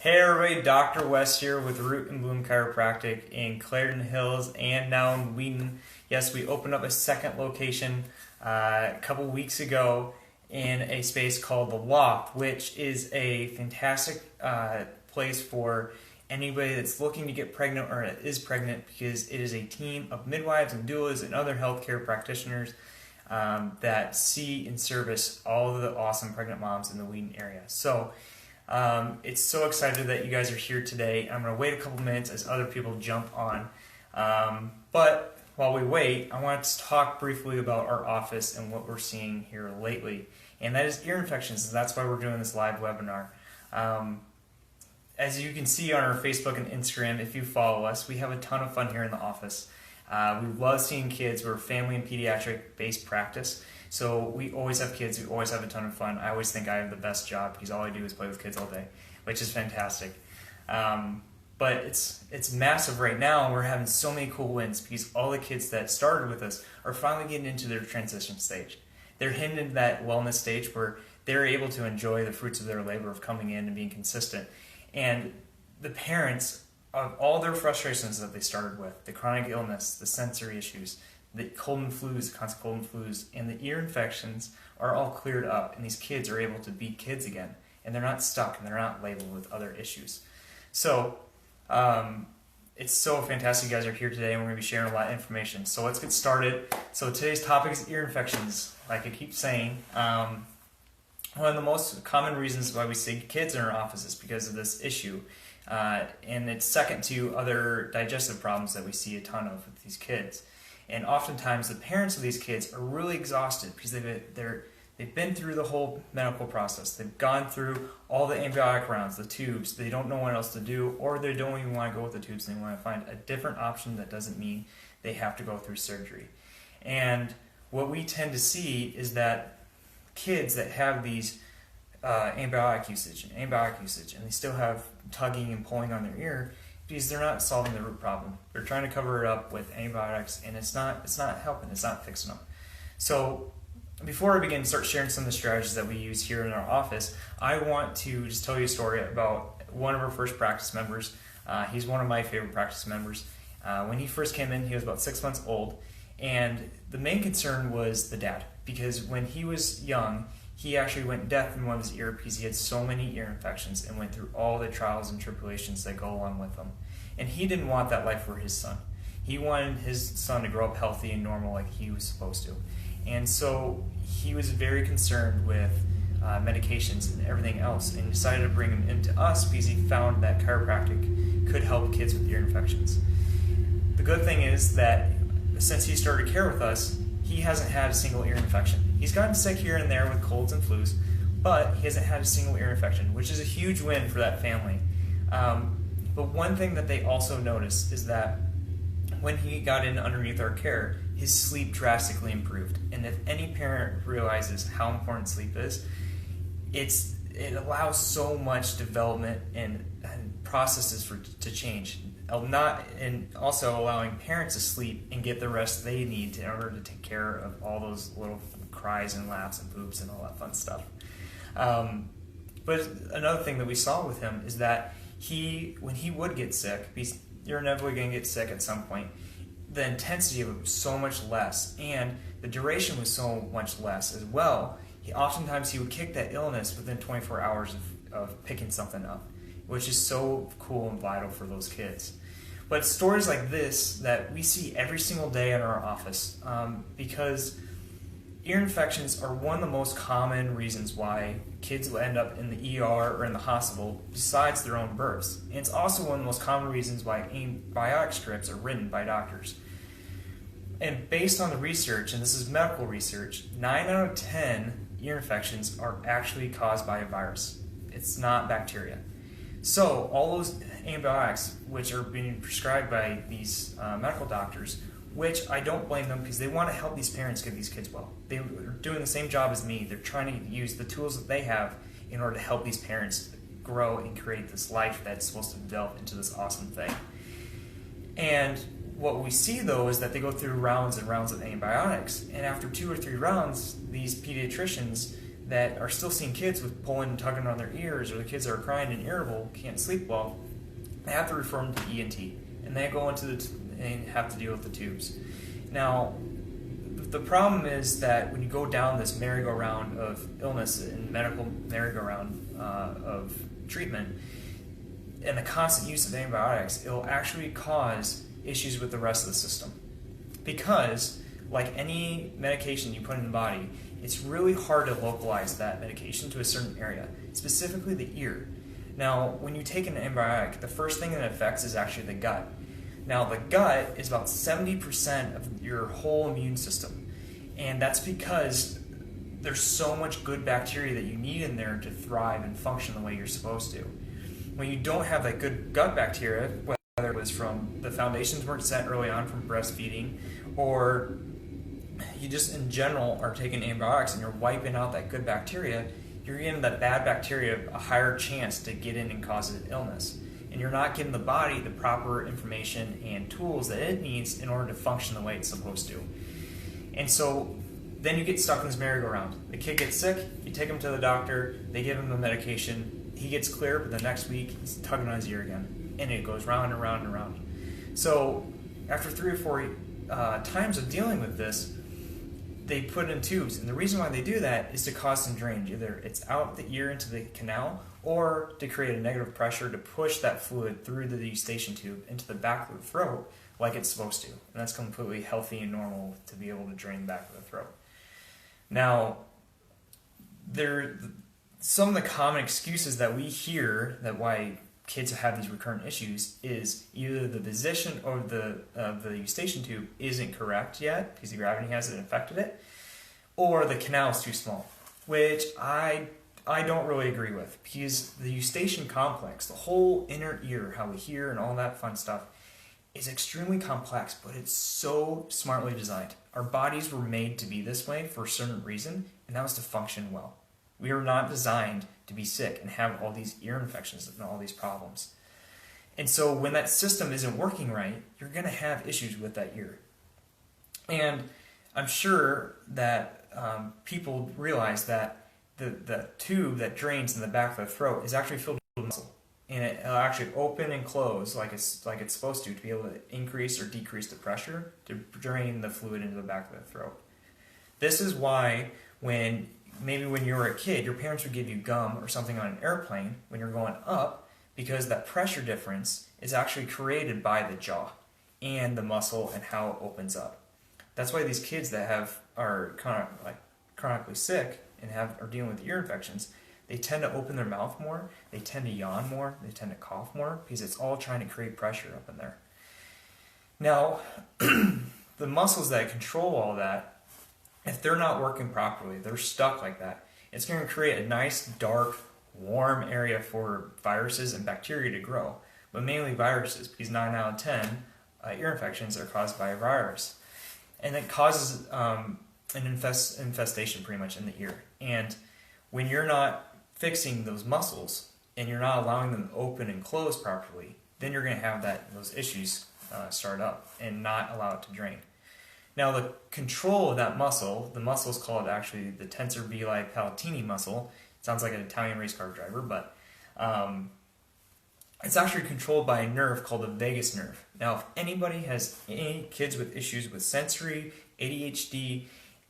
Hey everybody, Dr. West here with Root and Bloom Chiropractic in Clarendon Hills and now in Wheaton. Yes, we opened up a second location a couple weeks ago in a space called The Loft, which is a fantastic place for anybody that's looking to get pregnant or is pregnant, because it is a team of midwives and doulas and other healthcare practitioners that see and service all of the awesome pregnant moms in the Wheaton area. So it's so excited that you guys are here today. I'm going to wait a couple minutes as other people jump on. But while we wait, I want to talk briefly about our office and what we're seeing here lately. And that is ear infections, and that's why we're doing this live webinar. As you can see on our Facebook and Instagram, if you follow us, we have a ton of fun here in the office. We love seeing kids. We're a family and pediatric based practice. So we always have kids, we always have a ton of fun. I always think I have the best job because all I do is play with kids all day, which is fantastic. But it's massive right now, and we're having so many cool wins because all the kids that started with us are finally getting into their transition stage. They're heading into that wellness stage where they're able to enjoy the fruits of their labor of coming in and being consistent. And the parents, of all their frustrations that they started with, the chronic illness, the sensory issues, the cold and flus, the constant cold and flus, and the ear infections are all cleared up, and these kids are able to be kids again, and they're not stuck, and they're not labeled with other issues. So it's so fantastic you guys are here today, and we're going to be sharing a lot of information. So let's get started. So today's topic is ear infections. Like I keep saying, one of the most common reasons why we see kids in our office is because of this issue. And it's second to other digestive problems that we see a ton of with these kids. And oftentimes the parents of these kids are really exhausted because they've been through the whole medical process. They've gone through all the antibiotic rounds, the tubes. They don't know what else to do, or they don't even want to go with the tubes. They want to find a different option that doesn't mean they have to go through surgery. And what we tend to see is that kids that have these antibiotic usage, and they still have tugging and pulling on their ear, because they're not solving the root problem. They're trying to cover it up with antibiotics, and it's not helping. It's not fixing them. So before I begin to start sharing some of the strategies that we use here in our office, I want to just tell you a story about one of our first practice members. He's one of my favorite practice members. When he first came in, he was about 6 months old, and the main concern was the dad, because when he was young, he actually went deaf in one of his ear because he had so many ear infections and went through all the trials and tribulations that go along with them. And he didn't want that life for his son. He wanted his son to grow up healthy and normal like he was supposed to. And so he was very concerned with medications and everything else, and decided to bring him into us because he found that chiropractic could help kids with ear infections. The good thing is that since he started care with us, he hasn't had a single ear infection. He's gotten sick here and there with colds and flus, but he hasn't had a single ear infection, which is a huge win for that family. But one thing that they also noticed is that when he got in underneath our care, his sleep drastically improved. And if any parent realizes how important sleep is, it allows so much development and processes to change. And also allowing parents to sleep and get the rest they need in order to take care of all those little cries and laughs and poops and all that fun stuff. But another thing that we saw with him is that when he would get sick, because you're inevitably going to get sick at some point, the intensity of it was so much less, and the duration was so much less as well. Oftentimes he would kick that illness within 24 hours of picking something up, which is so cool and vital for those kids. But stories like this that we see every single day in our office, because ear infections are one of the most common reasons why kids will end up in the ER or in the hospital besides their own births. And it's also one of the most common reasons why antibiotic strips are written by doctors. And based on the research, and this is medical research, 9 out of 10 ear infections are actually caused by a virus. It's not bacteria. So all those antibiotics which are being prescribed by these medical doctors, which I don't blame them because they want to help these parents get these kids well. They're doing the same job as me. They're trying to use the tools that they have in order to help these parents grow and create this life that's supposed to develop into this awesome thing. And what we see though is that they go through rounds and rounds of antibiotics, and after 2 or 3 rounds, these pediatricians that are still seeing kids with pulling and tugging on their ears, or the kids that are crying and irritable, can't sleep well, they have to refer them to ENT, and they go into and have to deal with the tubes. Now, the problem is that when you go down this merry-go-round of illness and medical merry-go-round of treatment, and the constant use of antibiotics, it'll actually cause issues with the rest of the system. Because, like any medication you put in the body, it's really hard to localize that medication to a certain area, specifically the ear. Now, when you take an antibiotic, the first thing that it affects is actually the gut. Now, the gut is about 70% of your whole immune system, and that's because there's so much good bacteria that you need in there to thrive and function the way you're supposed to. When you don't have that good gut bacteria, whether it was from the foundations weren't set early on from breastfeeding, or you just in general are taking antibiotics and you're wiping out that good bacteria, you're giving that bad bacteria a higher chance to get in and cause an illness. And you're not giving the body the proper information and tools that it needs in order to function the way it's supposed to. And so then you get stuck in this merry-go-round. The kid gets sick, you take him to the doctor, they give him the medication, he gets clear, but the next week he's tugging on his ear again. And it goes round and round and round. So after 3 or 4 times of dealing with this, they put in tubes. And the reason why they do that is to cause some drainage. Either it's out the ear into the canal, or to create a negative pressure to push that fluid through the eustachian tube into the back of the throat like it's supposed to. And that's completely healthy and normal to be able to drain the back of the throat. Now, some of the common excuses that we hear that why kids have these recurrent issues is either the position of the eustachian tube isn't correct yet because the gravity hasn't affected it, or the canal is too small, which I don't really agree with, because the eustachian complex, the whole inner ear, how we hear and all that fun stuff, is extremely complex, but it's so smartly designed. Our bodies were made to be this way for a certain reason, and that was to function well. We are not designed to be sick and have all these ear infections and all these problems. And so when that system isn't working right, you're going to have issues with that ear. And I'm sure that people realize that the tube that drains in the back of the throat is actually filled with muscle. And it'll actually open and close like it's supposed to be able to increase or decrease the pressure to drain the fluid into the back of the throat. This is why maybe when you were a kid, your parents would give you gum or something on an airplane when you're going up, because that pressure difference is actually created by the jaw and the muscle and how it opens up. That's why these kids that are kind of like chronically sick and are dealing with ear infections, they tend to open their mouth more, they tend to yawn more, they tend to cough more, because it's all trying to create pressure up in there. Now, the muscles that control all that, if they're not working properly, they're stuck like that, it's going to create a nice, dark, warm area for viruses and bacteria to grow, but mainly viruses, because 9 out of 10 ear infections are caused by a virus. And it causes an infestation pretty much in the ear. And when you're not fixing those muscles and you're not allowing them to open and close properly, then you're going to have those issues start up and not allow it to drain. Now, the control of that muscle, the muscle is called actually the tensor veli palatini muscle. It sounds like an Italian race car driver, but it's actually controlled by a nerve called the vagus nerve. Now, if anybody has any kids with issues with sensory, ADHD,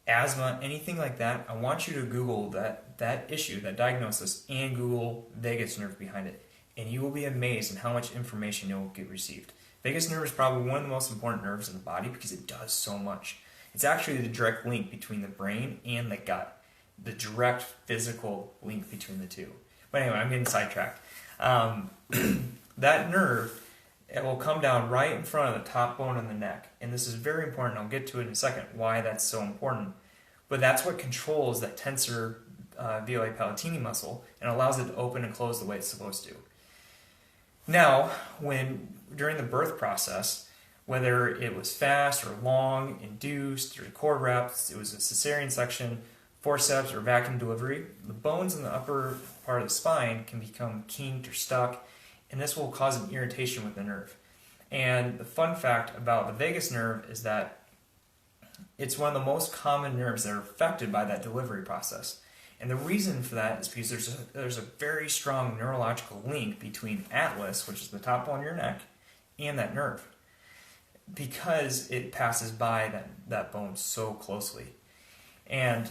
asthma, anything like that, I want you to Google that issue, that diagnosis, and Google vagus nerve behind it. And you will be amazed at how much information you'll get received. Vagus nerve is probably one of the most important nerves in the body because it does so much. It's actually the direct link between the brain and the gut, the direct physical link between the two. But anyway, I'm getting sidetracked. That nerve, it will come down right in front of the top bone in the neck. And this is very important. I'll get to it in a second, why that's so important. But that's what controls that tensor veli palatini muscle and allows it to open and close the way it's supposed to. Now, during the birth process, whether it was fast or long, induced, or cord wrapped, it was a cesarean section, forceps, or vacuum delivery, the bones in the upper part of the spine can become kinked or stuck, and this will cause an irritation with the nerve. And the fun fact about the vagus nerve is that it's one of the most common nerves that are affected by that delivery process. And the reason for that is because there's a very strong neurological link between atlas, which is the top bone of your neck, and that nerve, because it passes by that bone so closely. And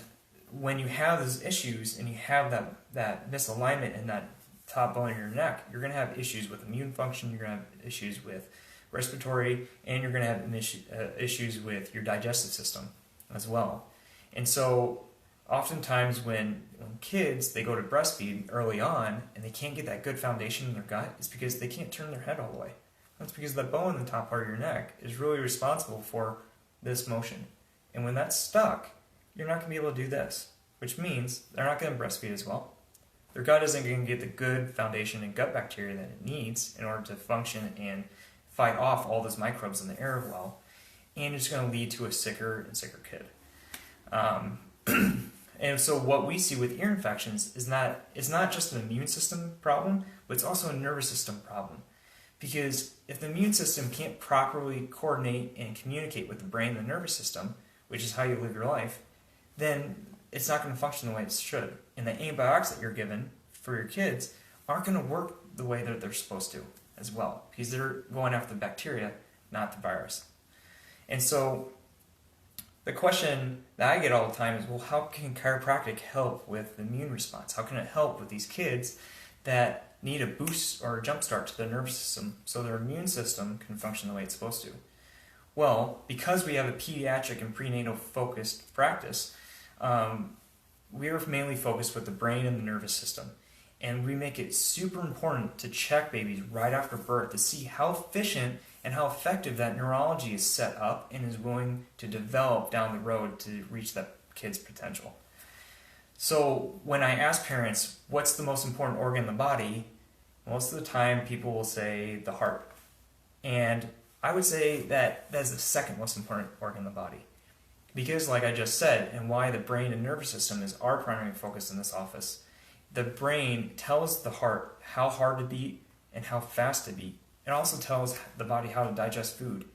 when you have those issues and you have that misalignment in that top bone of your neck, you're going to have issues with immune function, you're going to have issues with respiratory, and you're going to have issues with your digestive system as well. And so oftentimes when kids, they go to breastfeed early on and they can't get that good foundation in their gut, it's because they can't turn their head all the way. That's because the bone in the top part of your neck is really responsible for this motion. And when that's stuck, you're not going to be able to do this, which means they're not going to breastfeed as well. Their gut isn't going to get the good foundation and gut bacteria that it needs in order to function and fight off all those microbes in the air well. And it's going to lead to a sicker and sicker kid. And so what we see with ear infections is it's not just an immune system problem, but it's also a nervous system problem. Because if the immune system can't properly coordinate and communicate with the brain and the nervous system, which is how you live your life, then it's not going to function the way it should. And the antibiotics that you're given for your kids aren't going to work the way that they're supposed to as well, because they're going after the bacteria, not the virus. And so the question that I get all the time is, well, how can chiropractic help with the immune response? How can it help with these kids that need a boost or a jump start to their nervous system so their immune system can function the way it's supposed to? Well, because we have a pediatric and prenatal focused practice, we are mainly focused with the brain and the nervous system. And we make it super important to check babies right after birth to see how efficient and how effective that neurology is set up and is willing to develop down the road to reach that kid's potential. So when I ask parents, what's the most important organ in the body, most of the time people will say the heart. And I would say that is the second most important organ in the body. Because like I just said, and why the brain and nervous system is our primary focus in this office, the brain tells the heart how hard to beat and how fast to beat. It also tells the body how to digest food.